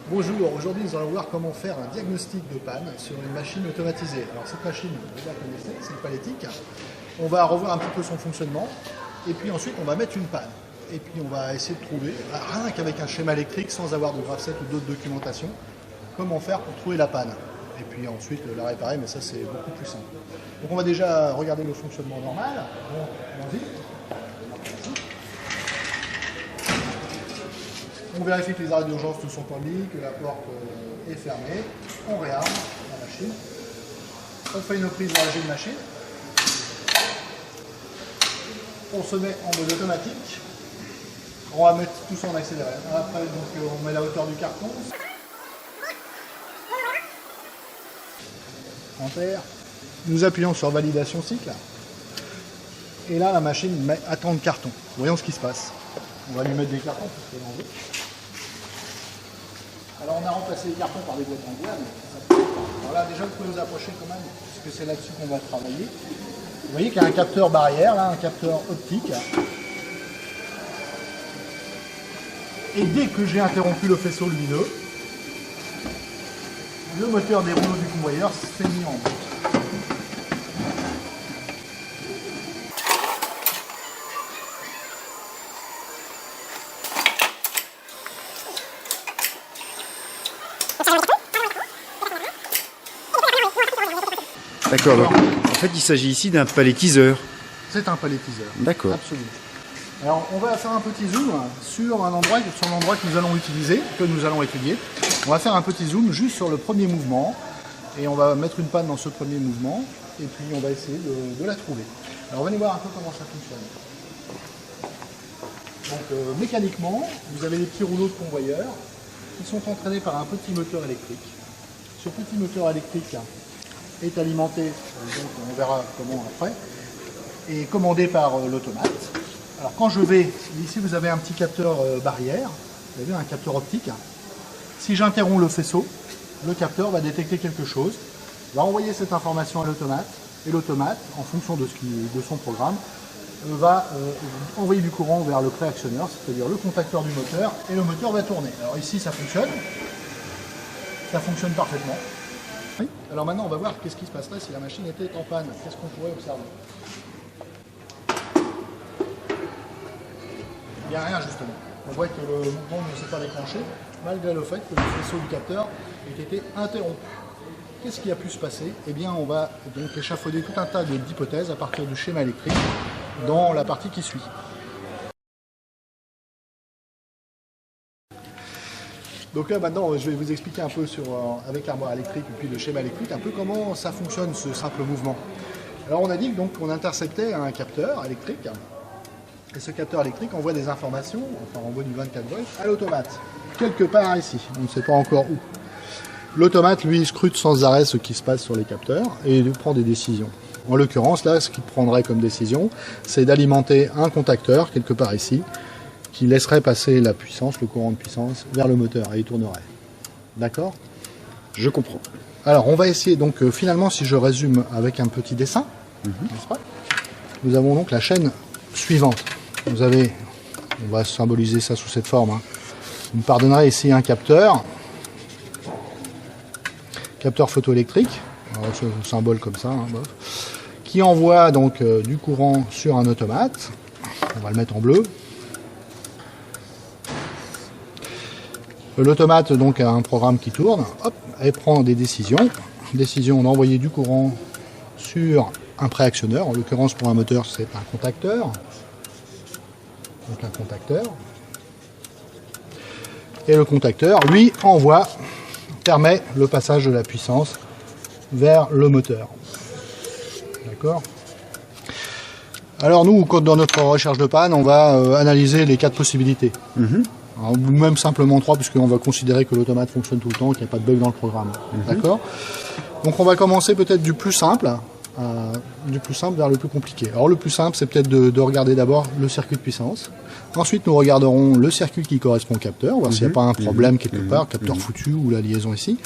Bonjour, aujourd'hui nous allons voir comment faire un diagnostic de panne sur une machine automatisée. Alors cette machine, vous la connaissez, c'est le palettique. On va revoir un petit peu son fonctionnement et puis ensuite on va mettre une panne. Et puis on va essayer de trouver, rien qu'avec un schéma électrique, sans avoir de graph set ou d'autres documentations, comment faire pour trouver la panne. Et puis ensuite la réparer, mais ça c'est beaucoup plus simple. Donc on va déjà regarder le fonctionnement normal. Donc allons-y. On vérifie que les arrêts d'urgence ne sont pas mis, que la porte est fermée. On réarme la machine. On fait une prise de de machine. On se met en mode automatique. On va mettre tout ça en accéléré. Après, donc, on met la hauteur du carton. Enter. Nous appuyons sur validation cycle. Et là, la machine met attendre carton. Voyons ce qui se passe. On va lui mettre des cartons parce qu'elle en veut. Alors on a remplacé les cartons par des boîtes en bois, mais alors là déjà vous pouvez vous approcher quand même, parce que c'est là-dessus qu'on va travailler. Vous voyez qu'il y a un capteur barrière, là, un capteur optique. Et dès que j'ai interrompu le faisceau lumineux, le moteur des rouleaux du convoyeur s'est mis en route. D'accord, donc en fait il s'agit ici d'un palettiseur. C'est un palettiseur. D'accord. Absolument. Alors on va faire un petit zoom sur l'endroit que nous allons utiliser, que nous allons étudier. On va faire un petit zoom juste sur le premier mouvement et on va mettre une panne dans ce premier mouvement et puis on va essayer de la trouver. Alors venez voir un peu comment ça fonctionne. Donc mécaniquement, vous avez des petits rouleaux de convoyeurs qui sont entraînés par un petit moteur électrique. Ce petit moteur électrique est alimenté, donc on verra comment après, et commandé par l'automate. Alors quand je vais, ici vous avez un petit capteur barrière, vous avez un capteur optique. Si j'interromps le faisceau, le capteur va détecter quelque chose, va envoyer cette information à l'automate, et l'automate, en fonction de son programme, va envoyer du courant vers le préactionneur, c'est-à-dire le contacteur du moteur, et le moteur va tourner. Alors ici ça fonctionne parfaitement. Oui. Alors maintenant on va voir qu'est-ce qui se passerait si la machine était en panne. Qu'est-ce qu'on pourrait observer? Il n'y a rien justement. On voit que le mouvement ne s'est pas déclenché, malgré le fait que le faisceau du capteur ait été interrompu. Qu'est-ce qui a pu se passer? Eh bien on va donc échafauder tout un tas d'hypothèses à partir du schéma électrique dans la partie qui suit. Donc là maintenant je vais vous expliquer un peu avec l'armoire électrique et puis le schéma électrique un peu comment ça fonctionne ce simple mouvement. Alors on a dit donc qu'on interceptait un capteur électrique et ce capteur électrique envoie des informations, enfin envoie du 24 volts à l'automate, quelque part ici, on ne sait pas encore où. L'automate lui scrute sans arrêt ce qui se passe sur les capteurs et il prend des décisions. En l'occurrence là ce qu'il prendrait comme décision c'est d'alimenter un contacteur quelque part ici qui laisserait passer la puissance, le courant de puissance, vers le moteur et il tournerait. D'accord? Je comprends. Alors on va essayer donc finalement si je résume avec un petit dessin, n'est-ce pas? Nous avons donc la chaîne suivante. Vous avez, on va symboliser ça sous cette forme, hein. Vous me pardonnerez ici un capteur photoélectrique, ce symbole comme ça, hein, qui envoie donc du courant sur un automate. On va le mettre en bleu. L'automate donc a un programme qui tourne, hop, et prend des décisions. Décision d'envoyer du courant sur un préactionneur, en l'occurrence pour un moteur c'est un contacteur. Donc un contacteur. Et le contacteur, lui, permet le passage de la puissance vers le moteur. D'accord? Alors nous, dans notre recherche de panne, on va analyser les 4 possibilités. Alors, même simplement 3 puisqu'on va considérer que l'automate fonctionne tout le temps, qu'il n'y a pas de bug dans le programme. D'accord? Donc on va commencer peut-être du plus simple vers le plus compliqué. Alors le plus simple c'est peut-être de regarder d'abord le circuit de puissance. Ensuite nous regarderons le circuit qui correspond au capteur, voir s'il n'y a pas un problème quelque part, capteur foutu ou la liaison ici.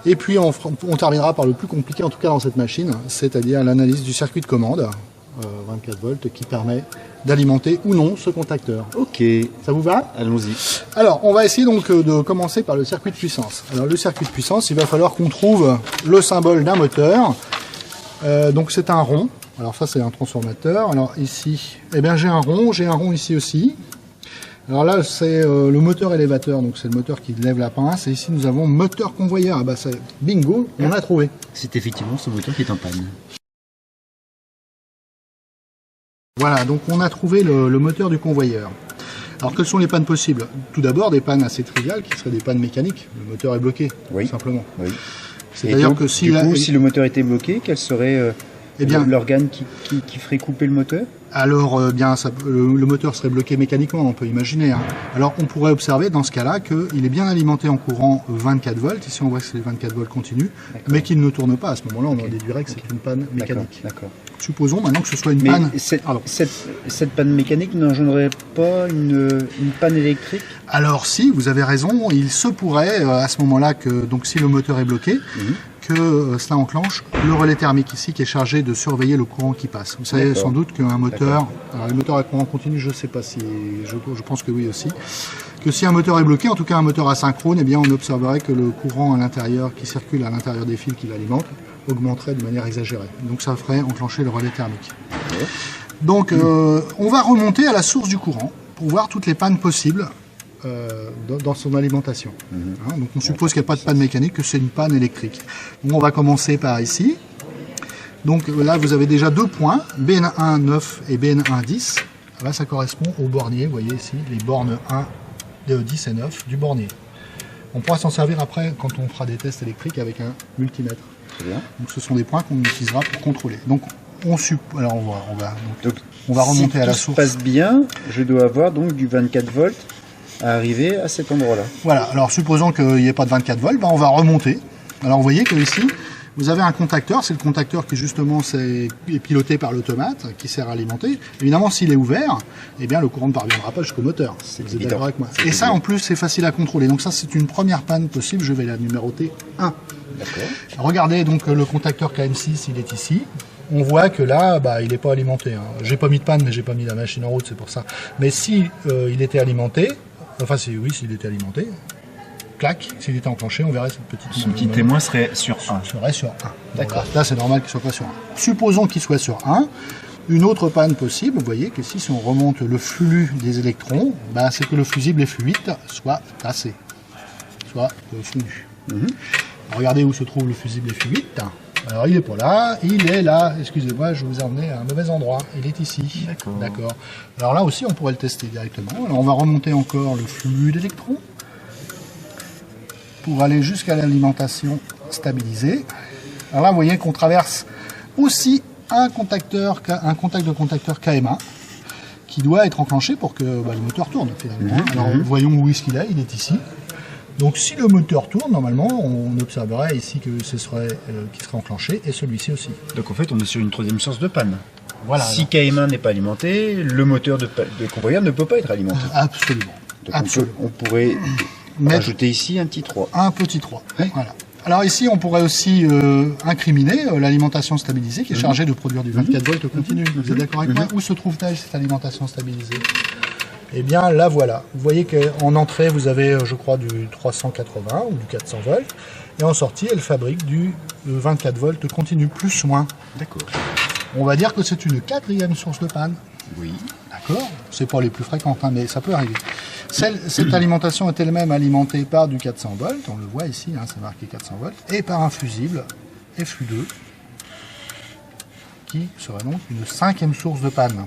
Et puis on terminera par le plus compliqué en tout cas dans cette machine, c'est-à-dire l'analyse du circuit de commande 24 volts qui permet d'alimenter ou non ce contacteur. Ok, Ça vous va? allons-y. Alors, on va essayer donc de commencer par le circuit de puissance. Alors, le circuit de puissance, il va falloir qu'on trouve le symbole d'un moteur. Donc, c'est un rond. Alors, ça, c'est un transformateur. Alors, ici, eh bien, j'ai un rond ici aussi. Alors là, c'est le moteur élévateur, donc c'est le moteur qui lève la pince. Et ici, nous avons moteur convoyeur. Ah bah, bingo, on a trouvé. C'est effectivement ce moteur qui est en panne. Voilà, donc on a trouvé le moteur du convoyeur. Alors, quelles sont les pannes possibles? Tout d'abord, des pannes assez triviales, qui seraient des pannes mécaniques. Le moteur est bloqué, Oui. tout simplement. Oui. C'est-à-dire que si... si le moteur était bloqué, quel serait Eh bien- l'organe qui ferait couper le moteur? Alors, le moteur serait bloqué mécaniquement, on peut imaginer. Hein. Alors, on pourrait observer dans ce cas-là qu'il est bien alimenté en courant 24 volts. Ici, on voit que c'est les 24 volts continus, mais qu'il ne tourne pas. À ce moment-là, on en déduirait que c'est une panne mécanique. D'accord. Supposons maintenant que ce soit une Mais panne. cette panne mécanique n'engendrerait pas une panne électrique? Alors, si, vous avez raison, il se pourrait à ce moment-là que, donc, si le moteur est bloqué, que cela enclenche le relais thermique ici qui est chargé de surveiller le courant qui passe. Vous savez sans doute qu'un moteur, alors les moteurs à courant continu, je ne sais pas si, je pense que oui aussi, que si un moteur est bloqué, en tout cas un moteur asynchrone, eh bien on observerait que le courant à l'intérieur, qui circule à l'intérieur des fils qui l'alimentent, augmenterait de manière exagérée. Donc ça ferait enclencher le relais thermique. Donc on va remonter à la source du courant pour voir toutes les pannes possibles dans son alimentation. Hein, donc on suppose qu'il n'y a pas de panne mécanique, que c'est une panne électrique. Donc on va commencer par ici. Donc là vous avez déjà 2 points, BN1 9 et BN1 10. Là ça correspond au bornier, vous voyez ici, les bornes 1, 10 et 9 du bornier. On pourra s'en servir après quand on fera des tests électriques avec un multimètre. Très bien. Donc ce sont des points qu'on utilisera pour contrôler. Donc on va remonter à la source. Si tout se passe bien, je dois avoir donc du 24 volts à arriver à cet endroit-là. Voilà, alors supposons qu'il n'y ait pas de 24 volts, on va remonter. Alors vous voyez que ici, vous avez un contacteur, c'est le contacteur qui justement est piloté par l'automate, qui sert à alimenter. Évidemment, s'il est ouvert, eh bien le courant ne parviendra pas jusqu'au moteur. Vous êtes d'accord avec moi? Et ça, en plus, c'est facile à contrôler. Donc ça, c'est une première panne possible, je vais la numéroter 1. D'accord. Regardez donc le contacteur KM6, il est ici. On voit que là, il n'est pas alimenté. Hein. J'ai pas mis de panne, mais j'ai pas mis la machine en route, c'est pour ça. Mais si il était alimenté, s'il était alimenté, clac, s'il était enclenché, on verrait cette petite... Son petit témoin serait sur 1. Serait sur 1. D'accord. Voilà. Là, c'est normal qu'il ne soit pas sur 1. Supposons qu'il soit sur 1. Une autre panne possible, vous voyez que si on remonte le flux des électrons, c'est que le fusible F8 soit cassé, soit fondu. Regardez où se trouve le fusible F8. Alors il n'est pas là, il est là. Excusez-moi, je vous ai emmené à un mauvais endroit. Il est ici. D'accord. Alors là aussi, on pourrait le tester directement. Alors on va remonter encore le flux d'électrons pour aller jusqu'à l'alimentation stabilisée. Alors là, vous voyez qu'on traverse aussi un contact de contacteur KM1 qui doit être enclenché pour que le moteur tourne finalement. Alors voyons où est-ce qu'il est. Il est ici. Donc si le moteur tourne, normalement, on observerait ici que ce serait qui serait enclenché, et celui-ci aussi. Donc en fait, on est sur une troisième source de panne. Voilà. Si KM1 n'est pas alimenté, le moteur de convoyeur ne peut pas être alimenté. Absolument. Donc Absolument. on pourrait rajouter ici un petit 3. Un petit 3. Voilà. Alors ici, on pourrait aussi incriminer l'alimentation stabilisée qui est chargée de produire du 24 volts continu. Vous êtes d'accord avec moi? Où se trouve-t-elle cette alimentation stabilisée? Eh bien, la voilà. Vous voyez qu'en entrée, vous avez, je crois, du 380 ou du 400 volts. Et en sortie, elle fabrique du 24 volts continu, plus moins. D'accord. On va dire que c'est une 4e source de panne. Oui. D'accord? C'est pas les plus fréquentes, hein, mais ça peut arriver. Cette alimentation est elle-même alimentée par du 400 volts. On le voit ici, c'est marqué 400 volts. Et par un fusible FU2, qui serait donc une 5e source de panne.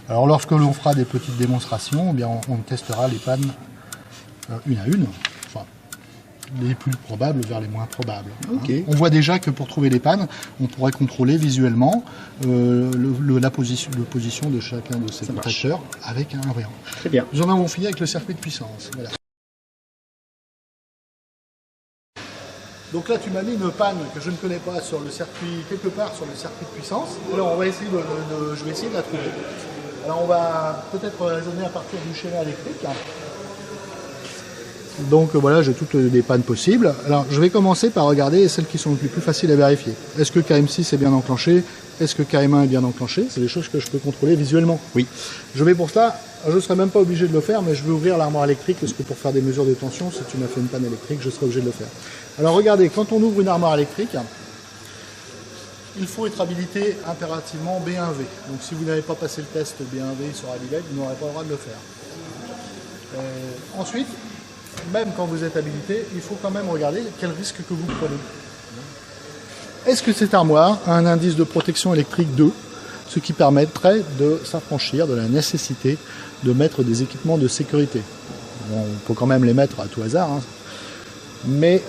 Alors lorsque l'on fera des petites démonstrations, eh bien, on testera les pannes une à une, enfin les plus probables vers les moins probables. Okay. On voit déjà que pour trouver les pannes, on pourrait contrôler visuellement la position de chacun de ces contacteurs avec un rayon. Très bien. Nous en avons fini avec le circuit de puissance. Voilà. Donc là, tu m'as mis une panne que je ne connais pas sur le circuit, quelque part sur le circuit de puissance. Alors on va essayer je vais essayer de la trouver. Alors on va peut-être raisonner à partir du schéma électrique. Donc voilà, j'ai toutes les pannes possibles. Alors je vais commencer par regarder celles qui sont les plus faciles à vérifier. Est-ce que KM6 est bien enclenché? Est-ce que KM1 est bien enclenché? C'est des choses que je peux contrôler visuellement. Oui. Je vais pour ça, je ne serai même pas obligé de le faire, mais je vais ouvrir l'armoire électrique parce que pour faire des mesures de tension, si tu m'as fait une panne électrique, je serai obligé de le faire. Alors regardez, quand on ouvre une armoire électrique, il faut être habilité impérativement B1V. Donc si vous n'avez pas passé le test B1V sur Aliled, vous n'aurez pas le droit de le faire. Ensuite, même quand vous êtes habilité, il faut quand même regarder quel risque que vous prenez. Est-ce que cette armoire a un indice de protection électrique 2, ce qui permettrait de s'affranchir de la nécessité de mettre des équipements de sécurité? Bon, on peut quand même les mettre à tout hasard, hein, mais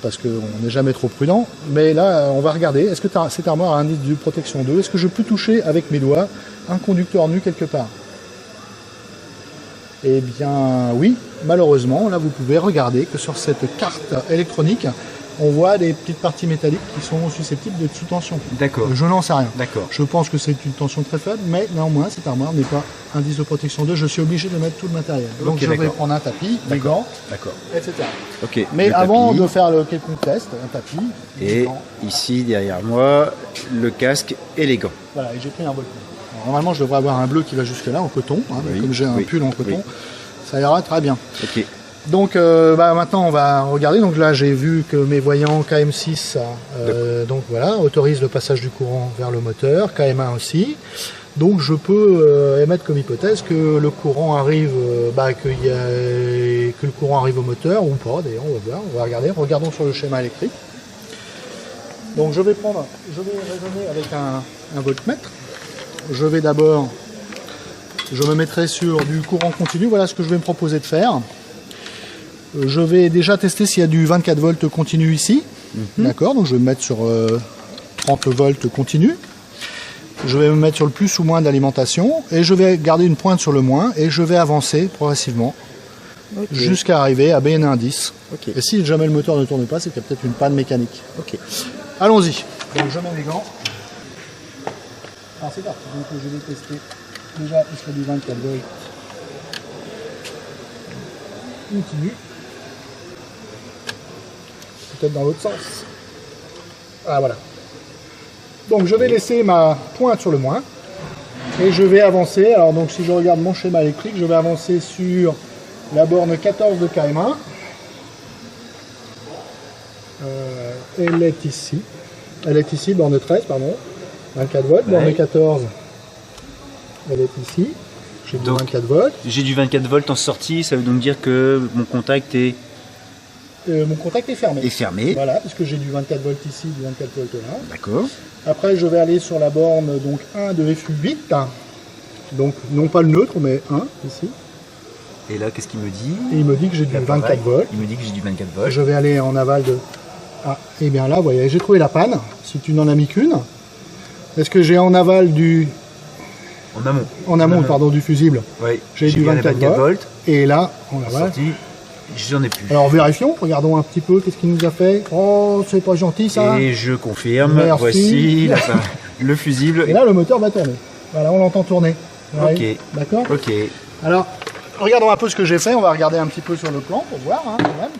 parce qu'on n'est jamais trop prudent. Mais là, on va regarder, est-ce que cette armoire a un indice de protection 2? Est-ce que je peux toucher avec mes doigts un conducteur nu quelque part? Eh bien oui, malheureusement, là vous pouvez regarder que sur cette carte électronique, on voit des petites parties métalliques qui sont susceptibles d'être sous tension. D'accord. Je n'en sais rien. D'accord. Je pense que c'est une tension très faible, mais néanmoins, cette armoire n'est pas indice de protection 2. Je suis obligé de mettre tout le matériel. Donc Ok, je vais d'accord. prendre un tapis, des gants, D'accord. etc. Ok. Mais le avant tapis. de faire le quelconque test, un tapis, des Et gants. ici, derrière moi, le casque et les gants. Voilà, et j'ai pris un volcan. Alors, normalement, je devrais avoir un bleu qui va jusque là, en coton. Hein, mais Oui, comme j'ai un oui, pull en coton, oui. ça ira très bien. Ok. Donc maintenant on va regarder. Donc là j'ai vu que mes voyants KM6 donc voilà, autorisent le passage du courant vers le moteur, KM1 aussi. Donc je peux émettre comme hypothèse que le courant arrive, que le courant arrive au moteur ou pas. D'ailleurs on va voir, on va regarder. Regardons sur le schéma électrique. Donc je vais raisonner avec un voltmètre. Je vais d'abord, je me mettrai sur du courant continu. Voilà ce que je vais me proposer de faire. Je vais déjà tester s'il y a du 24 volts continu ici. D'accord, donc je vais me mettre sur 30 volts continu. Je vais me mettre sur le plus ou moins d'alimentation et je vais garder une pointe sur le moins et je vais avancer progressivement jusqu'à arriver à BN1 10. Ok. Et si jamais le moteur ne tourne pas, c'est qu'il y a peut-être une panne mécanique. Ok. Allons-y. Donc je mets les gants. Alors c'est parti. Donc je vais tester déjà il serait du 24 volts continu. Peut-être dans l'autre sens. Ah voilà. Donc je vais laisser ma pointe sur le moins et je vais avancer. Alors donc si je regarde mon schéma électrique, je vais avancer sur la borne 14 de KM1. Elle est ici. Elle est ici, borne 13, pardon. 24 volts, borne Ouais. 14. Elle est ici. J'ai du Donc, 24 volts. J'ai du 24 volts en sortie, ça veut donc dire que mon contact est Mon contact est fermé. fermé. Voilà, parce que j'ai du 24 volts ici, du 24 volts là. D'accord. Après, je vais aller sur la borne donc 1 de FU8. Donc, non pas le neutre, mais 1 ici. Et là, qu'est-ce qu'il me dit? Et il me dit que j'ai du Là, 24 pareil, volts. Il me dit que j'ai du 24 volts. Je vais aller en aval de... Ah, et bien là, vous voyez, j'ai trouvé la panne. Si tu n'en as mis qu'une. Est-ce que j'ai en aval du... En amont. En amont, pardon, du fusible. Oui. J'ai du bien les 24 volts. Et là, en En aval... sortie, j'en ai plus. Alors vérifions, regardons un petit peu qu'est-ce qu'il nous a fait. Oh, c'est pas gentil ça. Et je confirme, Merci. voici la fin. Le fusible. Et là, le moteur va tourner. Voilà, on l'entend tourner. Ok. D'accord. Ok. Alors, regardons un peu ce que j'ai fait. On va regarder un petit peu sur le plan pour voir, hein, quand même.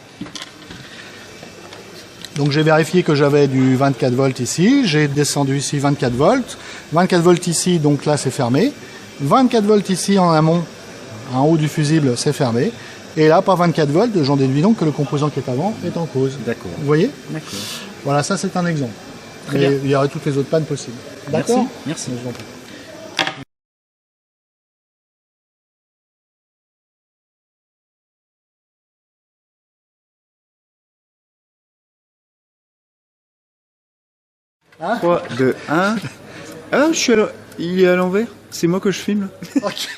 Donc j'ai vérifié que j'avais du 24 volts ici. J'ai descendu ici 24 volts. 24 volts ici, donc là c'est fermé. 24 volts ici en amont, en haut du fusible, c'est fermé. Et là, pas 24 volts, j'en déduis donc que le composant qui est avant est en cause. D'accord. Vous voyez? D'accord. Voilà, ça c'est un exemple. Très Mais bien. il y aurait toutes les autres pannes possibles. Merci. D'accord? Merci. Je vous en prie. Hein? 3, 2, 1. Ah, il est à l'envers. C'est moi que je filme. Ok.